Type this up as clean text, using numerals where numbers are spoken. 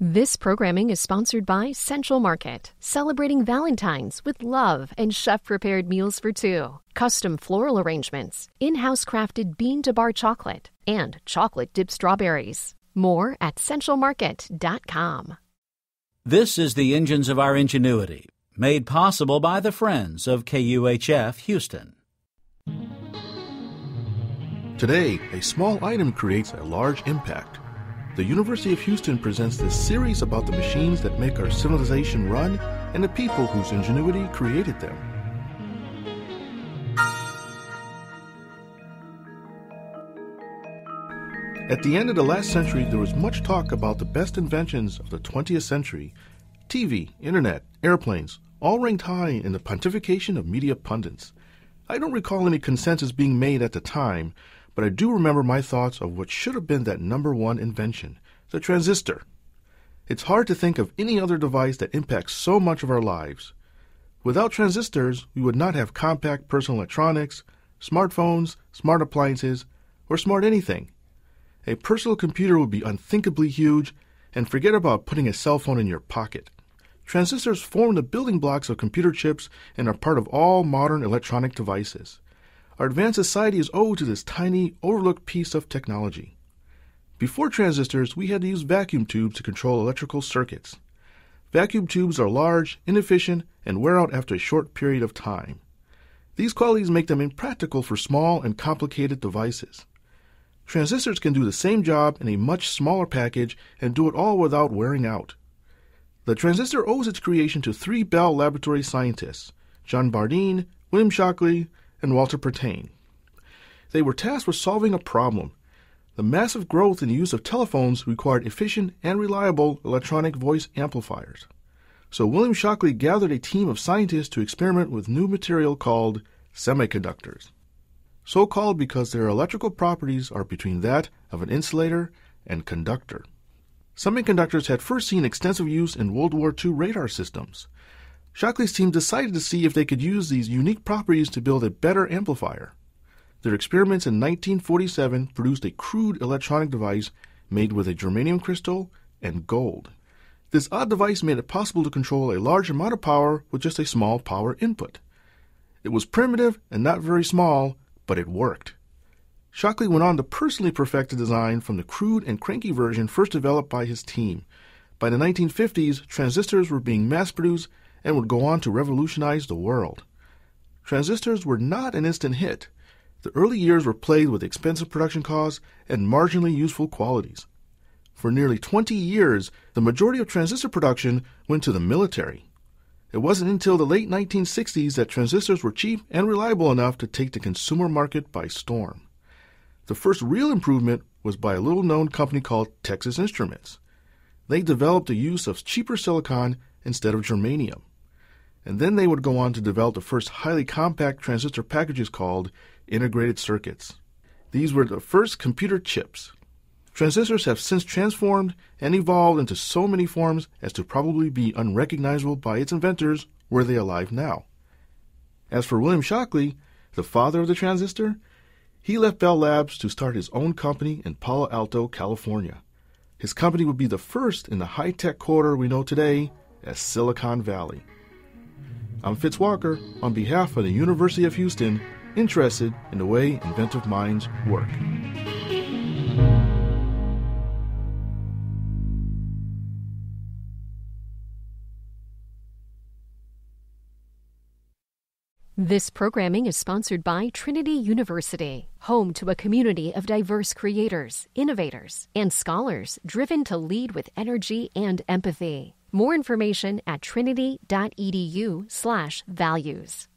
This programming is sponsored by Central Market, celebrating Valentine's with love and chef-prepared meals for two, custom floral arrangements, in-house crafted bean-to-bar chocolate, and chocolate-dipped strawberries. More at centralmarket.com. This is the Engines of Our Ingenuity, made possible by the Friends of KUHF Houston. Today, a small item creates a large impact. The University of Houston presents this series about the machines that make our civilization run and the people whose ingenuity created them. At the end of the last century, there was much talk about the best inventions of the 20th century. TV, internet, airplanes, all ranked high in the pontification of media pundits. I don't recall any consensus being made at the time, but I do remember my thoughts of what should have been that number one invention, the transistor. It's hard to think of any other device that impacts so much of our lives. Without transistors, we would not have compact personal electronics, smartphones, smart appliances, or smart anything. A personal computer would be unthinkably huge, and forget about putting a cell phone in your pocket. Transistors form the building blocks of computer chips and are part of all modern electronic devices. Our advanced society is owed to this tiny, overlooked piece of technology. Before transistors, we had to use vacuum tubes to control electrical circuits. Vacuum tubes are large, inefficient, and wear out after a short period of time. These qualities make them impractical for small and complicated devices. Transistors can do the same job in a much smaller package and do it all without wearing out. The transistor owes its creation to three Bell Laboratory scientists, John Bardeen, William Shockley, and Walter Pertain. They were tasked with solving a problem. The massive growth in the use of telephones required efficient and reliable electronic voice amplifiers. So William Shockley gathered a team of scientists to experiment with new material called semiconductors. So called because their electrical properties are between that of an insulator and conductor. Semiconductors had first seen extensive use in World War II radar systems. Shockley's team decided to see if they could use these unique properties to build a better amplifier. Their experiments in 1947 produced a crude electronic device made with a germanium crystal and gold. This odd device made it possible to control a large amount of power with just a small power input. It was primitive and not very small, but it worked. Shockley went on to personally perfect the design from the crude and cranky version first developed by his team. By the 1950s, transistors were being mass-produced and would go on to revolutionize the world. Transistors were not an instant hit. The early years were plagued with expensive production costs and marginally useful qualities. For nearly 20 years, the majority of transistor production went to the military. It wasn't until the late 1960s that transistors were cheap and reliable enough to take the consumer market by storm. The first real improvement was by a little-known company called Texas Instruments. They developed the use of cheaper silicon instead of germanium. And then they would go on to develop the first highly compact transistor packages called integrated circuits. These were the first computer chips. Transistors have since transformed and evolved into so many forms as to probably be unrecognizable by its inventors were they alive now. As for William Shockley, the father of the transistor, he left Bell Labs to start his own company in Palo Alto, California. His company would be the first in the high-tech quarter we know today as Silicon Valley. I'm Fitz Walker, on behalf of the University of Houston, interested in the way inventive minds work. This programming is sponsored by Trinity University, home to a community of diverse creators, innovators, and scholars driven to lead with energy and empathy. More information at trinity.edu/values.